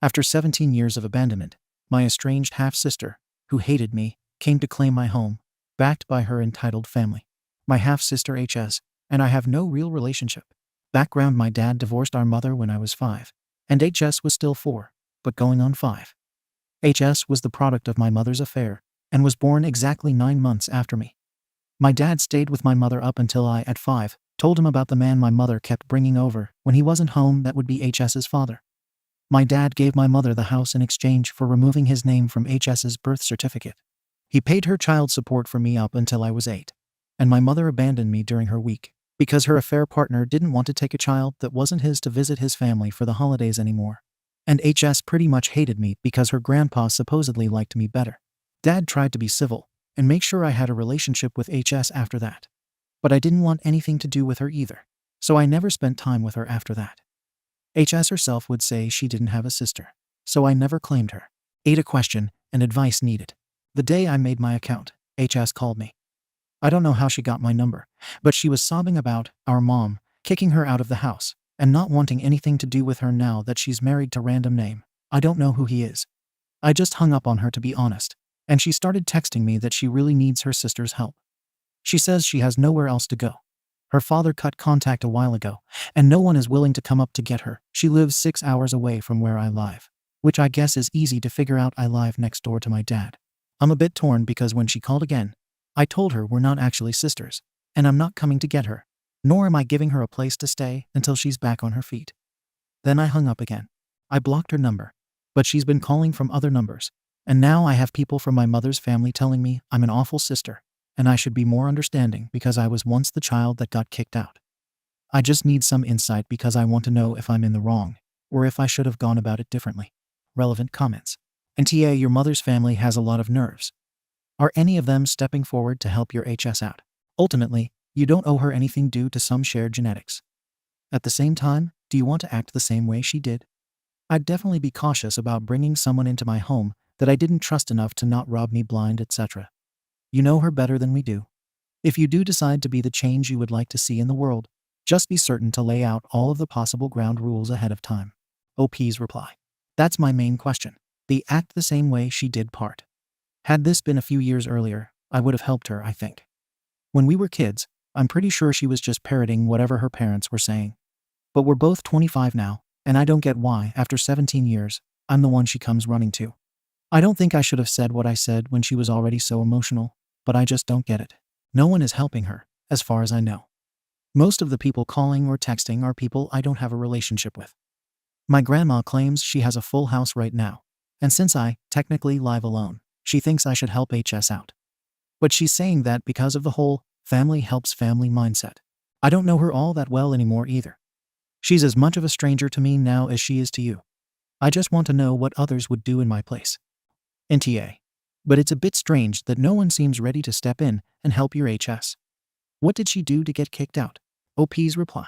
After 17 years of abandonment, my estranged half-sister, who hated me, came to claim my home, backed by her entitled family. My half-sister HS, and I have no real relationship. Background: my dad divorced our mother when I was 5, and HS was still 4, but going on 5. HS was the product of my mother's affair, and was born exactly 9 months after me. My dad stayed with my mother up until I, at 5, told him about the man my mother kept bringing over when he wasn't home that would be HS's father. My dad gave my mother the house in exchange for removing his name from HS's birth certificate. He paid her child support for me up until I was 8. And my mother abandoned me during her week, because her affair partner didn't want to take a child that wasn't his to visit his family for the holidays anymore. And HS pretty much hated me because her grandpa supposedly liked me better. Dad tried to be civil and make sure I had a relationship with HS after that. But I didn't want anything to do with her either, so I never spent time with her after that. HS herself would say she didn't have a sister, so I never claimed her. 8. A question and advice needed. The day I made my account, HS called me. I don't know how she got my number, but she was sobbing about our mom kicking her out of the house and not wanting anything to do with her now that she's married to random name. I don't know who he is. I just hung up on her, to be honest, and she started texting me that she really needs her sister's help. She says she has nowhere else to go. Her father cut contact a while ago, and no one is willing to come up to get her. She lives 6 hours away from where I live, which I guess is easy to figure out. I live next door to my dad. I'm a bit torn because when she called again, I told her we're not actually sisters, and I'm not coming to get her, nor am I giving her a place to stay until she's back on her feet. Then I hung up again. I blocked her number, but she's been calling from other numbers, and now I have people from my mother's family telling me I'm an awful sister, and I should be more understanding because I was once the child that got kicked out. I just need some insight because I want to know if I'm in the wrong, or if I should have gone about it differently. Relevant comments. NTA, your mother's family has a lot of nerves. Are any of them stepping forward to help your HS out? Ultimately, you don't owe her anything due to some shared genetics. At the same time, do you want to act the same way she did? I'd definitely be cautious about bringing someone into my home that I didn't trust enough to not rob me blind, etc. You know her better than we do. If you do decide to be the change you would like to see in the world, just be certain to lay out all of the possible ground rules ahead of time. OP's reply. That's my main question. The act the same way she did part. Had this been a few years earlier, I would have helped her, I think. When we were kids, I'm pretty sure she was just parroting whatever her parents were saying. But we're both 25 now, and I don't get why, after 17 years, I'm the one she comes running to. I don't think I should have said what I said when she was already so emotional, but I just don't get it. No one is helping her, as far as I know. Most of the people calling or texting are people I don't have a relationship with. My grandma claims she has a full house right now, and since I technically live alone, she thinks I should help HS out. But she's saying that because of the whole family helps family mindset. I don't know her all that well anymore either. She's as much of a stranger to me now as she is to you. I just want to know what others would do in my place. NTA. But it's a bit strange that no one seems ready to step in and help your HS. What did she do to get kicked out? OP's reply.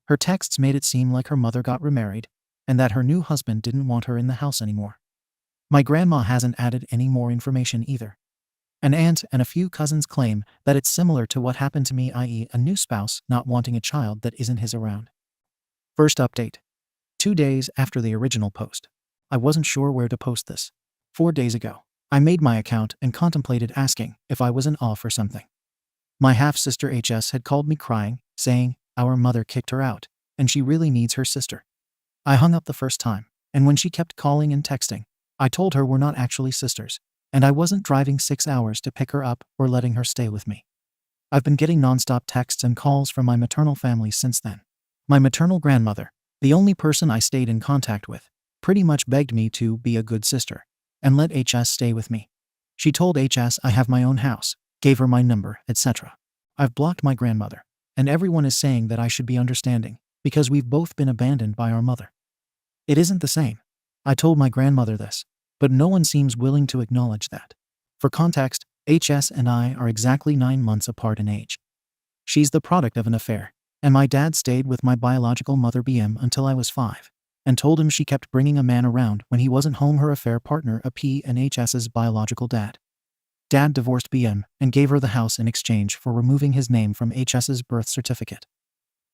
Her texts made it seem like her mother got remarried, and that her new husband didn't want her in the house anymore. My grandma hasn't added any more information either. An aunt and a few cousins claim that it's similar to what happened to me, i.e. a new spouse not wanting a child that isn't his around. First update. 2 days after the original post. I wasn't sure where to post this. 4 days ago, I made my account and contemplated asking if I was an off or something. My half-sister HS had called me crying, saying our mother kicked her out, and she really needs her sister. I hung up the first time, and when she kept calling and texting, I told her we're not actually sisters, and I wasn't driving 6 hours to pick her up or letting her stay with me. I've been getting nonstop texts and calls from my maternal family since then. My maternal grandmother, the only person I stayed in contact with, pretty much begged me to be a good sister and let HS stay with me. She told HS I have my own house, gave her my number, etc. I've blocked my grandmother, and everyone is saying that I should be understanding because we've both been abandoned by our mother. It isn't the same. I told my grandmother this, but no one seems willing to acknowledge that. For context, HS and I are exactly 9 months apart in age. She's the product of an affair, and my dad stayed with my biological mother BM until I was 5, and told him she kept bringing a man around when he wasn't home. Her affair partner, a P and HS's biological dad. Dad divorced BM and gave her the house in exchange for removing his name from HS's birth certificate.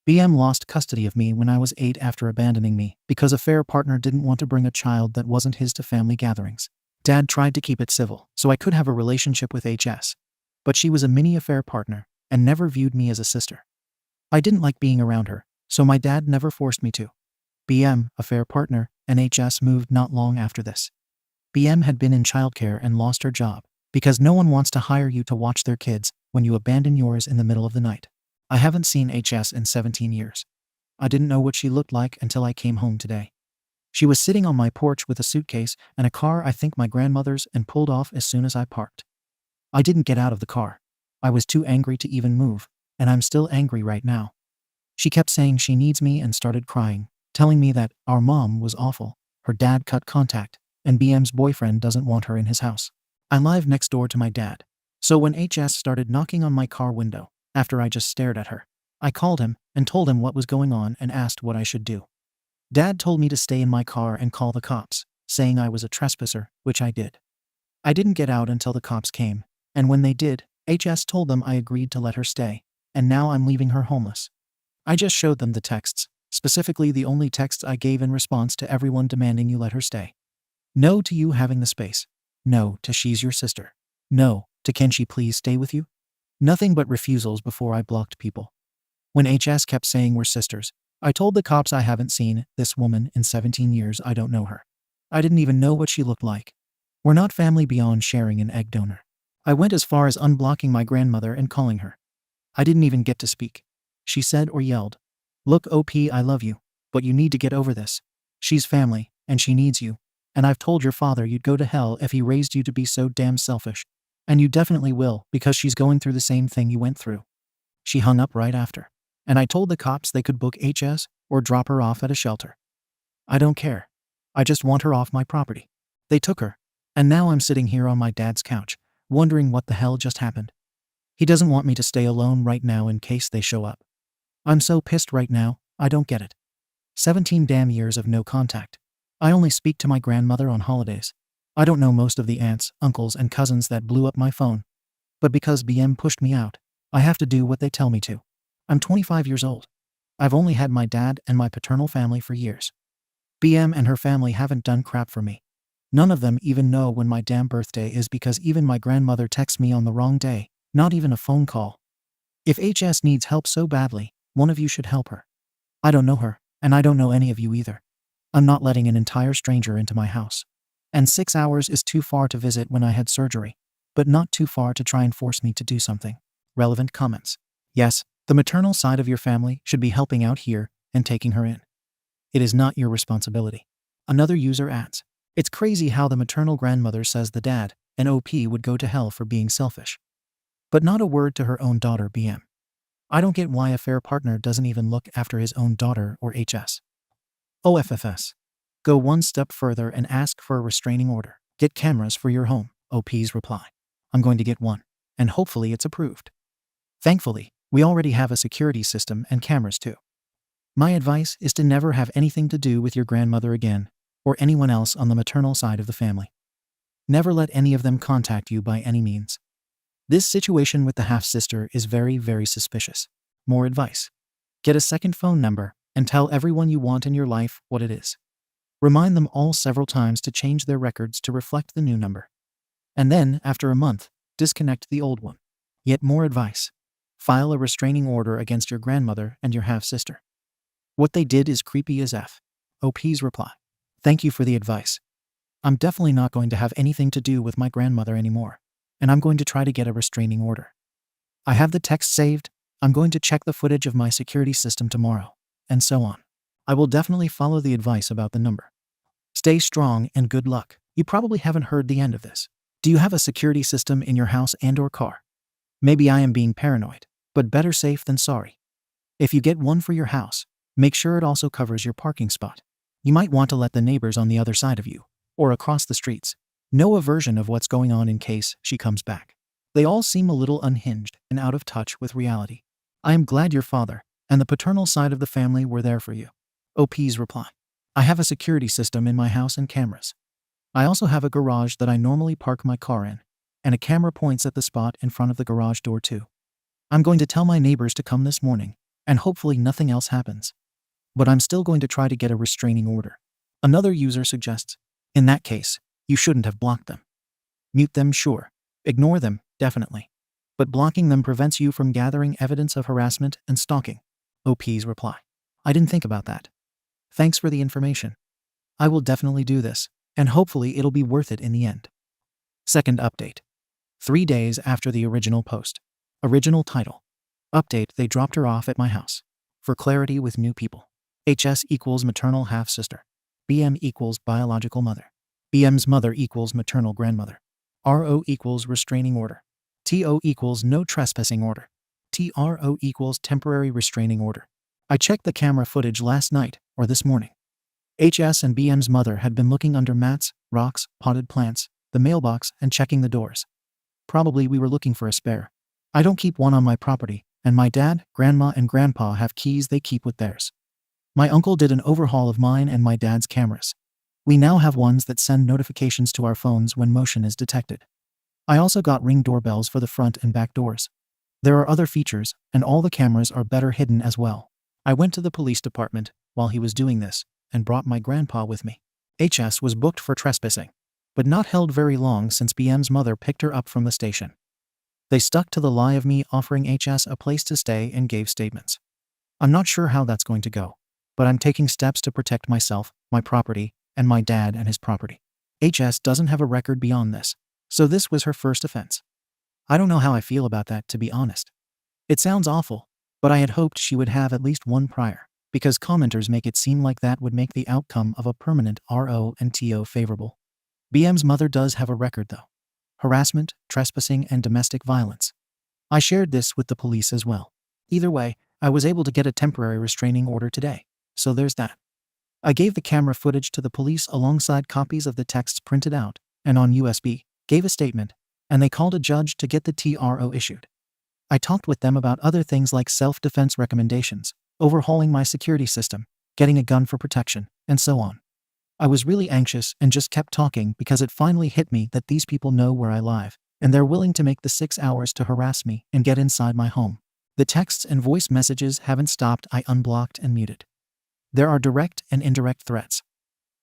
BM lost custody of me when I was 8 after abandoning me because a fair partner didn't want to bring a child that wasn't his to family gatherings. Dad tried to keep it civil so I could have a relationship with HS. But she was a mini affair partner and never viewed me as a sister. I didn't like being around her, so my dad never forced me to. BM, affair partner, and HS moved not long after this. BM had been in childcare and lost her job because no one wants to hire you to watch their kids when you abandon yours in the middle of the night. I haven't seen HS in 17 years. I didn't know what she looked like until I came home today. She was sitting on my porch with a suitcase and a car I think my grandmother's and pulled off as soon as I parked. I didn't get out of the car. I was too angry to even move, and I'm still angry right now. She kept saying she needs me and started crying, telling me that our mom was awful, her dad cut contact, and BM's boyfriend doesn't want her in his house. I live next door to my dad. So when HS started knocking on my car window, after I just stared at her, I called him and told him what was going on and asked what I should do. Dad told me to stay in my car and call the cops, saying I was a trespasser, which I did. I didn't get out until the cops came, and when they did, HS told them I agreed to let her stay, and now I'm leaving her homeless. I just showed them the texts, specifically the only texts I gave in response to everyone demanding you let her stay. No to you having the space. No to she's your sister. No to can she please stay with you? Nothing but refusals before I blocked people. When HS kept saying we're sisters, I told the cops I haven't seen this woman in 17 years. I don't know her. I didn't even know what she looked like. We're not family beyond sharing an egg donor. I went as far as unblocking my grandmother and calling her. I didn't even get to speak. She said or yelled, "Look, OP, I love you, but you need to get over this. She's family, and she needs you. And I've told your father you'd go to hell if he raised you to be so damn selfish. And you definitely will, because she's going through the same thing you went through." She hung up right after. And I told the cops they could book HS or drop her off at a shelter. I don't care. I just want her off my property. They took her. And now I'm sitting here on my dad's couch, wondering what the hell just happened. He doesn't want me to stay alone right now in case they show up. I'm so pissed right now, I don't get it. 17 damn years of no contact. I only speak to my grandmother on holidays. I don't know most of the aunts, uncles, and cousins that blew up my phone. But because BM pushed me out, I have to do what they tell me to. I'm 25 years old. I've only had my dad and my paternal family for years. BM and her family haven't done crap for me. None of them even know when my damn birthday is because even my grandmother texts me on the wrong day, not even a phone call. If HS needs help so badly, one of you should help her. I don't know her, and I don't know any of you either. I'm not letting an entire stranger into my house. And 6 hours is too far to visit when I had surgery, but not too far to try and force me to do something. Relevant comments. Yes, the maternal side of your family should be helping out here and taking her in. It is not your responsibility. Another user adds, it's crazy how the maternal grandmother says the dad and OP would go to hell for being selfish. But not a word to her own daughter BM. I don't get why a fair partner doesn't even look after his own daughter or HS. OFFS. Go one step further and ask for a restraining order. Get cameras for your home. OP's reply. I'm going to get one, and hopefully it's approved. Thankfully, we already have a security system and cameras too. My advice is to never have anything to do with your grandmother again, or anyone else on the maternal side of the family. Never let any of them contact you by any means. This situation with the half-sister is very, very suspicious. More advice. Get a second phone number and tell everyone you want in your life what it is. Remind them all several times to change their records to reflect the new number. And then, after a month, disconnect the old one. Yet more advice. File a restraining order against your grandmother and your half-sister. What they did is creepy as F. OP's reply. Thank you for the advice. I'm definitely not going to have anything to do with my grandmother anymore, and I'm going to try to get a restraining order. I have the text saved. I'm going to check the footage of my security system tomorrow, and so on. I will definitely follow the advice about the number. Stay strong and good luck. You probably haven't heard the end of this. Do you have a security system in your house and/or car? Maybe I am being paranoid, but better safe than sorry. If you get one for your house, make sure it also covers your parking spot. You might want to let the neighbors on the other side of you, or across the streets, know a version of what's going on in case she comes back. They all seem a little unhinged and out of touch with reality. I am glad your father and the paternal side of the family were there for you. OP's reply. I have a security system in my house and cameras. I also have a garage that I normally park my car in, and a camera points at the spot in front of the garage door too. I'm going to tell my neighbors to come this morning, and hopefully nothing else happens. But I'm still going to try to get a restraining order. Another user suggests, in that case, you shouldn't have blocked them. Mute them, sure. Ignore them, definitely. But blocking them prevents you from gathering evidence of harassment and stalking. OP's reply. I didn't think about that. Thanks for the information. I will definitely do this, and hopefully it'll be worth it in the end. Second update. 3 days after the original post. Original title. Update: they dropped her off at my house. For clarity with new people. HS equals maternal half-sister. BM equals biological mother. BM's mother equals maternal grandmother. RO equals restraining order. TO equals no trespassing order. TRO equals temporary restraining order. I checked the camera footage last night, or this morning. HS and BM's mother had been looking under mats, rocks, potted plants, the mailbox, and checking the doors. Probably we were looking for a spare. I don't keep one on my property, and my dad, grandma, and grandpa have keys they keep with theirs. My uncle did an overhaul of mine and my dad's cameras. We now have ones that send notifications to our phones when motion is detected. I also got Ring doorbells for the front and back doors. There are other features, and all the cameras are better hidden as well. I went to the police department while he was doing this, and brought my grandpa with me. HS was booked for trespassing, but not held very long since BM's mother picked her up from the station. They stuck to the lie of me offering HS a place to stay and gave statements. I'm not sure how that's going to go, but I'm taking steps to protect myself, my property, and my dad and his property. HS doesn't have a record beyond this, so this was her first offense. I don't know how I feel about that, to be honest. It sounds awful, but I had hoped she would have at least one prior, because commenters make it seem like that would make the outcome of a permanent RO and TO favorable. BM's mother does have a record though. Harassment, trespassing, and domestic violence. I shared this with the police as well. Either way, I was able to get a temporary restraining order today, so there's that. I gave the camera footage to the police alongside copies of the texts printed out, and on USB, gave a statement, and they called a judge to get the TRO issued. I talked with them about other things like self-defense recommendations, overhauling my security system, getting a gun for protection, and so on. I was really anxious and just kept talking because it finally hit me that these people know where I live, and they're willing to make the 6 hours to harass me and get inside my home. The texts and voice messages haven't stopped. I unblocked and muted. There are direct and indirect threats.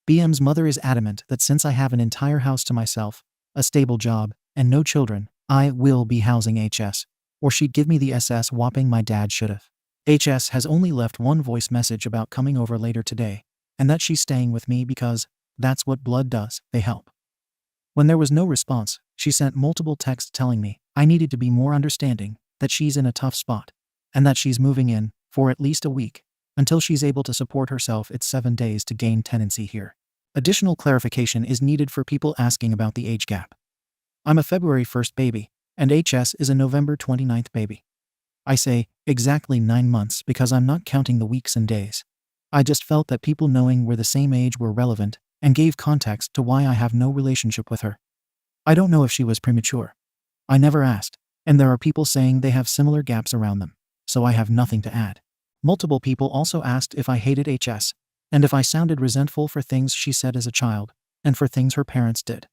BM's mother is adamant that since I have an entire house to myself, a stable job, and no children, I will be housing HS, or she'd give me the SS whopping my dad should've. HS has only left one voice message about coming over later today, and that she's staying with me because that's what blood does, they help. When there was no response, she sent multiple texts telling me I needed to be more understanding, that she's in a tough spot, and that she's moving in for at least a week, until she's able to support herself. It's 7 days to gain tenancy here. Additional clarification is needed for people asking about the age gap. I'm a February 1st baby, and HS is a November 29th baby. I say exactly 9 months because I'm not counting the weeks and days. I just felt that people knowing we're the same age were relevant, and gave context to why I have no relationship with her. I don't know if she was premature. I never asked, and there are people saying they have similar gaps around them, so I have nothing to add. Multiple people also asked if I hated HS, and if I sounded resentful for things she said as a child, and for things her parents did.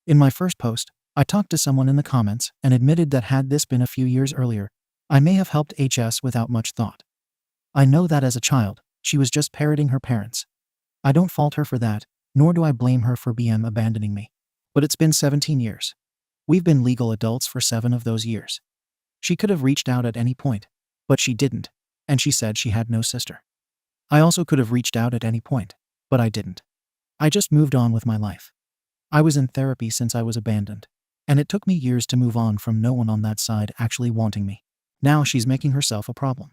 In my first post, I talked to someone in the comments and admitted that had this been a few years earlier, I may have helped HS without much thought. I know that as a child, she was just parroting her parents. I don't fault her for that, nor do I blame her for BM abandoning me. But it's been 17 years. We've been legal adults for 7 of those years. She could have reached out at any point, but she didn't, and she said she had no sister. I also could have reached out at any point, but I didn't. I just moved on with my life. I was in therapy since I was abandoned, and it took me years to move on from no one on that side actually wanting me. Now she's making herself a problem.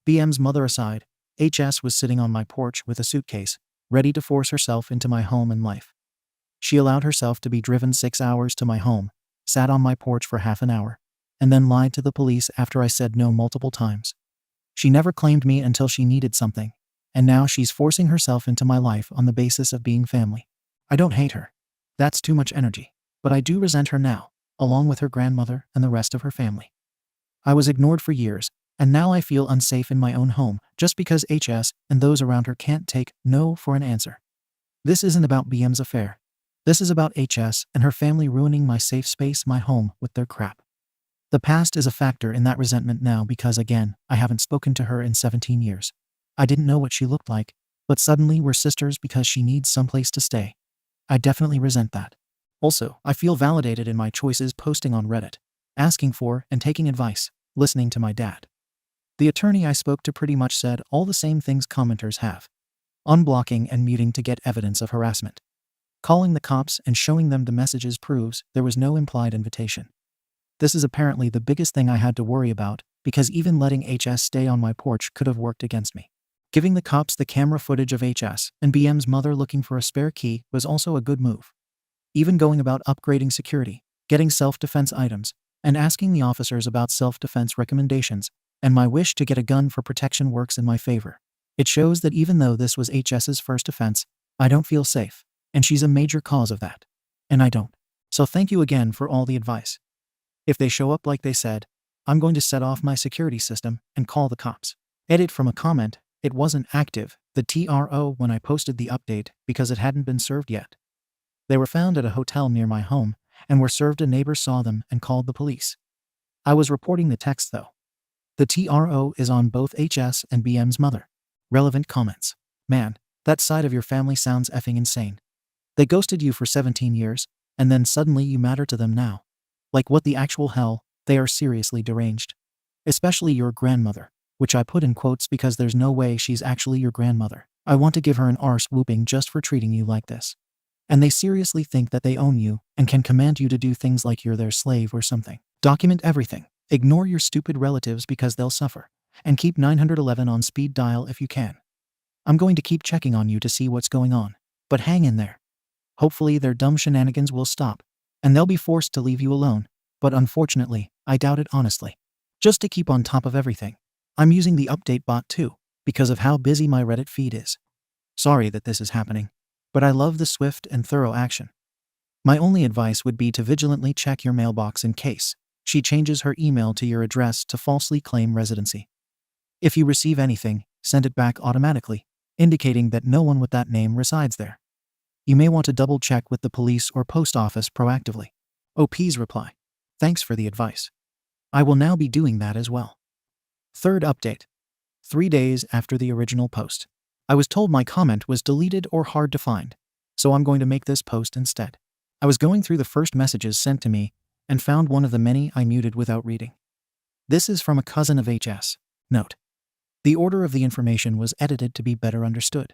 BM's mother aside, HS was sitting on my porch with a suitcase, ready to force herself into my home and life. She allowed herself to be driven 6 hours to my home, sat on my porch for half an hour, and then lied to the police after I said no multiple times. She never claimed me until she needed something, and now she's forcing herself into my life on the basis of being family. I don't hate her. That's too much energy, but I do resent her now, along with her grandmother and the rest of her family. I was ignored for years, and now I feel unsafe in my own home just because HS and those around her can't take no for an answer. This isn't about BM's affair. This is about HS and her family ruining my safe space, my home, with their crap. The past is a factor in that resentment now because, again, I haven't spoken to her in 17 years. I didn't know what she looked like, but suddenly we're sisters because she needs someplace to stay. I definitely resent that. Also, I feel validated in my choices posting on Reddit, asking for and taking advice, listening to my dad. The attorney I spoke to pretty much said all the same things commenters have: unblocking and muting to get evidence of harassment. Calling the cops and showing them the messages proves there was no implied invitation. This is apparently the biggest thing I had to worry about, because even letting HS stay on my porch could have worked against me. Giving the cops the camera footage of HS and BM's mother looking for a spare key was also a good move. Even going about upgrading security, getting self-defense items, and asking the officers about self-defense recommendations, and my wish to get a gun for protection works in my favor. It shows that even though this was HS's first offense, I don't feel safe, and she's a major cause of that. And I don't. So thank you again for all the advice. If they show up like they said, I'm going to set off my security system and call the cops. Edit from a comment: it wasn't active, the TRO, when I posted the update because it hadn't been served yet. They were found at a hotel near my home and were served. A neighbor saw them and called the police. I was reporting the text though. The TRO is on both HS and BM's mother. Relevant comments: man, that side of your family sounds effing insane. They ghosted you for 17 years, and then suddenly you matter to them now. Like, what the actual hell? They are seriously deranged. Especially your grandmother, which I put in quotes because there's no way she's actually your grandmother. I want to give her an arse whooping just for treating you like this. And they seriously think that they own you and can command you to do things like you're their slave or something. Document everything. Ignore your stupid relatives because they'll suffer. And keep 911 on speed dial if you can. I'm going to keep checking on you to see what's going on. But hang in there. Hopefully their dumb shenanigans will stop, and they'll be forced to leave you alone. But unfortunately, I doubt it honestly. Just to keep on top of everything, I'm using the update bot too, because of how busy my Reddit feed is. Sorry that this is happening, but I love the swift and thorough action. My only advice would be to vigilantly check your mailbox in case she changes her email to your address to falsely claim residency. If you receive anything, send it back automatically, indicating that no one with that name resides there. You may want to double check with the police or post office proactively. OP's reply: thanks for the advice. I will now be doing that as well. Third update. 3 days after the original post. I was told my comment was deleted or hard to find, so I'm going to make this post instead. I was going through the first messages sent to me and found one of the many I muted without reading. This is from a cousin of HS. Note: the order of the information was edited to be better understood.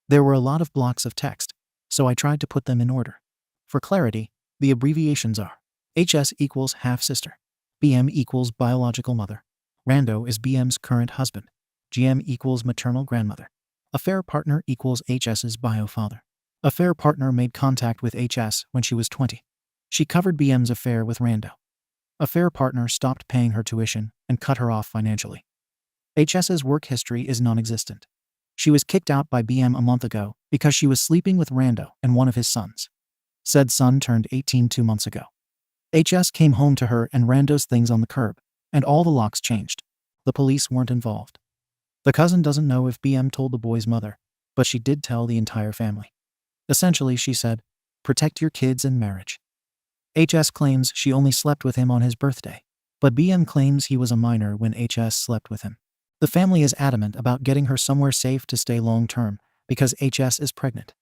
There were a lot of blocks of text, so I tried to put them in order. For clarity, the abbreviations are: HS equals half-sister, BM equals biological mother, Rando is BM's current husband, GM equals maternal grandmother, affair partner equals HS's bio-father. Affair partner made contact with HS when she was 20. She covered BM's affair with Rando. Affair partner stopped paying her tuition and cut her off financially. HS's work history is non-existent. She was kicked out by BM a month ago because she was sleeping with Rando and one of his sons. Said son turned 18 2 months ago. HS came home to her and Rando's things on the curb, and all the locks changed. The police weren't involved. The cousin doesn't know if BM told the boy's mother, but she did tell the entire family. Essentially, she said, protect your kids and marriage. HS claims she only slept with him on his birthday, but BM claims he was a minor when HS slept with him. The family is adamant about getting her somewhere safe to stay long-term because HS is pregnant.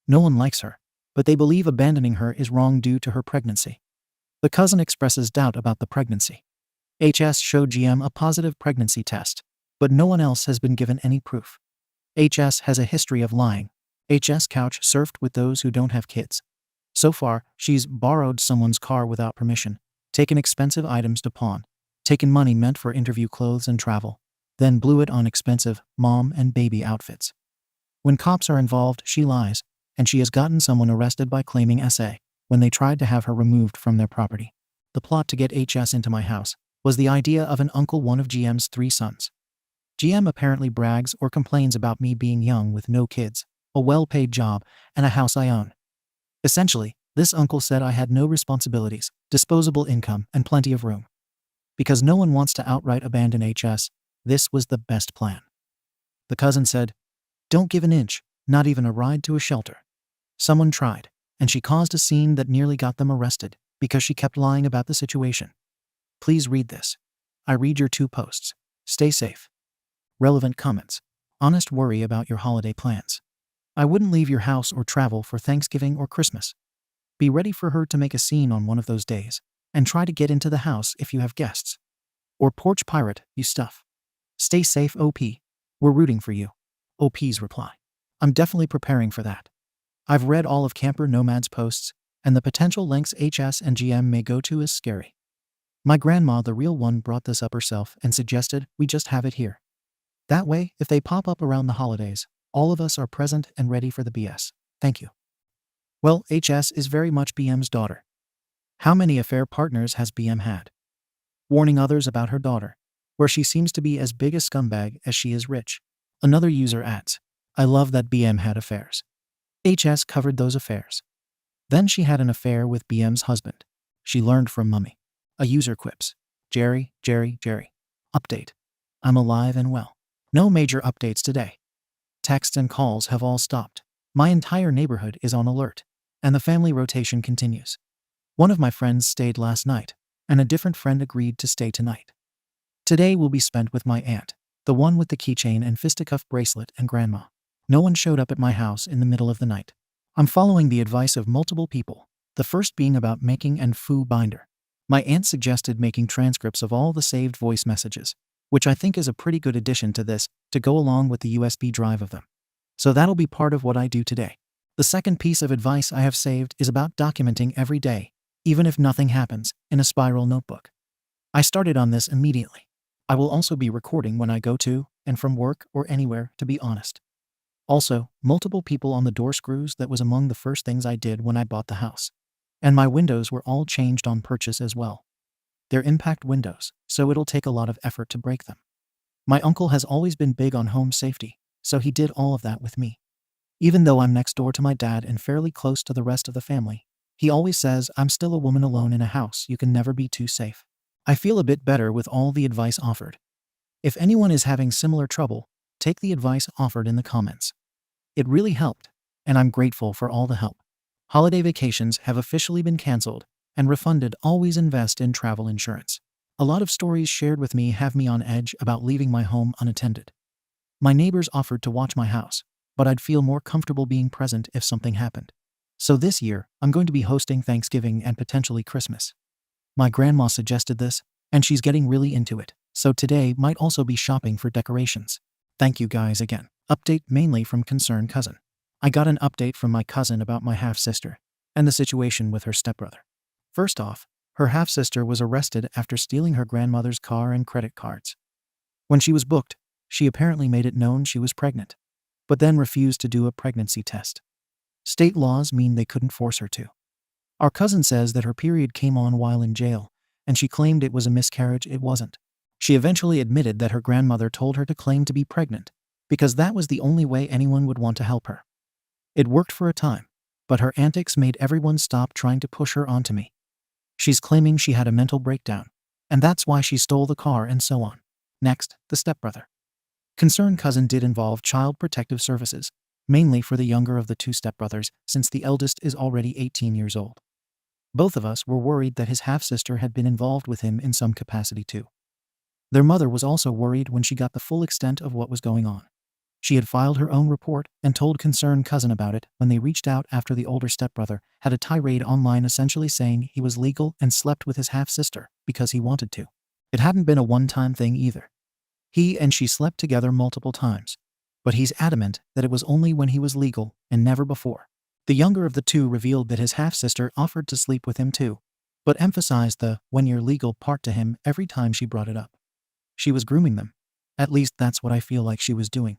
No one likes her, but they believe abandoning her is wrong due to her pregnancy. The cousin expresses doubt about the pregnancy. HS showed GM a positive pregnancy test, but no one else has been given any proof. HS has a history of lying. HS couch surfed with those who don't have kids. So far, she's borrowed someone's car without permission, taken expensive items to pawn, taken money meant for interview clothes and travel, then blew it on expensive mom and baby outfits. When cops are involved, she lies, and she has gotten someone arrested by claiming SA when they tried to have her removed from their property. The plot to get HS into my house was the idea of an uncle, one of GM's 3 sons. GM apparently brags or complains about me being young with no kids, a well-paid job, and a house I own. Essentially, this uncle said I had no responsibilities, disposable income, and plenty of room. Because no one wants to outright abandon HS, this was the best plan. The cousin said, don't give an inch, not even a ride to a shelter. Someone tried, and she caused a scene that nearly got them arrested because she kept lying about the situation. Please read this. I read your 2 posts. Stay safe. Relevant comments. Honest worry about your holiday plans. I wouldn't leave your house or travel for Thanksgiving or Christmas. Be ready for her to make a scene on one of those days, and try to get into the house if you have guests. Or porch pirate, you stuff. Stay safe, OP. We're rooting for you. OP's reply. I'm definitely preparing for that. I've read all of Camper Nomad's posts, and the potential lengths HS and GM may go to is scary. My grandma, the real one, brought this up herself and suggested we just have it here. That way, if they pop up around the holidays, all of us are present and ready for the BS. Thank you. Well, HS is very much BM's daughter. How many affair partners has BM had? Warning others about her daughter, where she seems to be as big a scumbag as she is rich. Another user adds, I love that BM had affairs. HS covered those affairs. Then she had an affair with BM's husband. She learned from Mummy. A user quips, Jerry. Update. I'm alive and well. No major updates today. Texts and calls have all stopped. My entire neighborhood is on alert, and the family rotation continues. One of my friends stayed last night, and a different friend agreed to stay tonight. Today will be spent with my aunt, the one with the keychain and fisticuff bracelet, and grandma. No one showed up at my house in the middle of the night. I'm following the advice of multiple people, the first being about making an foo binder. My aunt suggested making transcripts of all the saved voice messages, which I think is a pretty good addition to this, to go along with the USB drive of them. So that'll be part of what I do today. The second piece of advice I have saved is about documenting every day, even if nothing happens, in a spiral notebook. I started on this immediately. I will also be recording when I go to and from work or anywhere, to be honest. Also, multiple people on the door screws, that was among the first things I did when I bought the house. And my windows were all changed on purchase as well. They're impact windows, so it'll take a lot of effort to break them. My uncle has always been big on home safety, so he did all of that with me. Even though I'm next door to my dad and fairly close to the rest of the family, he always says I'm still a woman alone in a house, you can never be too safe. I feel a bit better with all the advice offered. If anyone is having similar trouble, take the advice offered in the comments. It really helped, and I'm grateful for all the help. Holiday vacations have officially been canceled and refunded. Always invest in travel insurance. A lot of stories shared with me have me on edge about leaving my home unattended. My neighbors offered to watch my house, but I'd feel more comfortable being present if something happened. So this year, I'm going to be hosting Thanksgiving and potentially Christmas. My grandma suggested this, and she's getting really into it, so today might also be shopping for decorations. Thank you guys again. Update mainly from Concerned Cousin. I got an update from my cousin about my half-sister and the situation with her stepbrother. First off, her half-sister was arrested after stealing her grandmother's car and credit cards. When she was booked, she apparently made it known she was pregnant, but then refused to do a pregnancy test. State laws mean they couldn't force her to. Our cousin says that her period came on while in jail, and she claimed it was a miscarriage. It wasn't. She eventually admitted that her grandmother told her to claim to be pregnant, because that was the only way anyone would want to help her. It worked for a time, but her antics made everyone stop trying to push her onto me. She's claiming she had a mental breakdown, and that's why she stole the car and so on. Next, the stepbrother. Concerned Cousin did involve Child Protective Services, mainly for the younger of the 2 stepbrothers, since the eldest is already 18 years old. Both of us were worried that his half-sister had been involved with him in some capacity too. Their mother was also worried when she got the full extent of what was going on. She had filed her own report and told Concerned Cousin about it when they reached out after the older stepbrother had a tirade online essentially saying he was legal and slept with his half-sister because he wanted to. It hadn't been a one-time thing either. He and she slept together multiple times, but he's adamant that it was only when he was legal and never before. The younger of the 2 revealed that his half-sister offered to sleep with him too, but emphasized the "when you're legal" part to him every time she brought it up. She was grooming them. At least that's what I feel like she was doing.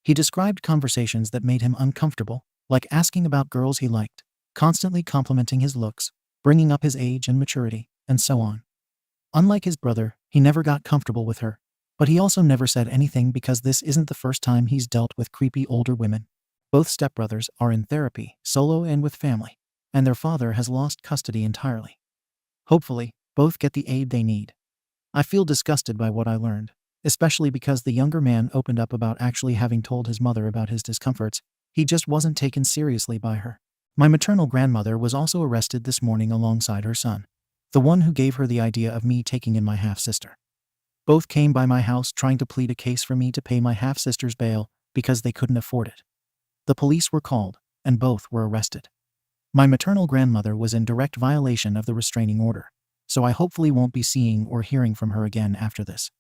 He described conversations that made him uncomfortable, like asking about girls he liked, constantly complimenting his looks, bringing up his age and maturity, and so on. Unlike his brother, he never got comfortable with her, but he also never said anything because this isn't the first time he's dealt with creepy older women. Both stepbrothers are in therapy, solo and with family, and their father has lost custody entirely. Hopefully, both get the aid they need. I feel disgusted by what I learned, especially because the younger man opened up about actually having told his mother about his discomforts. He just wasn't taken seriously by her. My maternal grandmother was also arrested this morning alongside her son. the one who gave her the idea of me taking in my half-sister. Both came by my house trying to plead a case for me to pay my half-sister's bail because they couldn't afford it. The police were called, and both were arrested. My maternal grandmother was in direct violation of the restraining order, so I hopefully won't be seeing or hearing from her again after this.